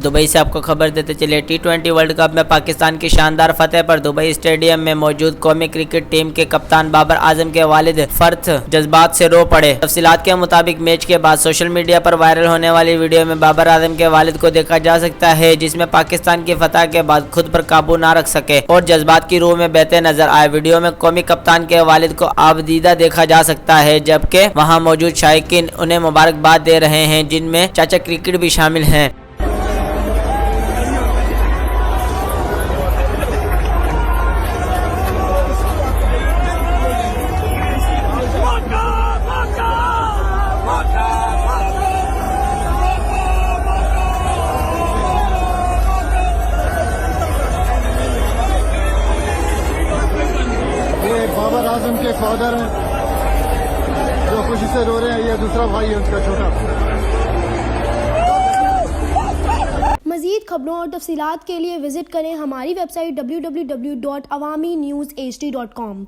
Dubai से आपको खबर देते चलिए, T20 वर्ल्ड कप में पाकिस्तान की शानदार फतेह पर दुबई स्टेडियम में मौजूद कौमी क्रिकेट टीम के कप्तान बाबर आजम के वालिद फर्थ जज्बात से रो पड़े। तफसीलात के मुताबिक मैच के बाद सोशल मीडिया पर वायरल होने वाली वीडियो में बाबर आजम के वालिद को देखा जा सकता है, जिसमें पाकिस्तान की फतह के बाद खुद पर काबू न रख सके और जज्बात की रूह में बहते नजर आए। वीडियो में कौमी कप्तान के वालिद को आबदीदा देखा जा सकता है, जबकि वहां मौजूद शायकीन उन्हें मुबारकबाद दे रहे हैं, जिनमें चाचा क्रिकेट भी शामिल हैं। बाबर आजम के फादर हैं जो खुशी से रो रहे हैं। ये दूसरा भाई है उनका छोटा। मज़ीद खबरों और तफसीलात के लिए विजिट करें हमारी वेबसाइट www.awamiNewsHD.com।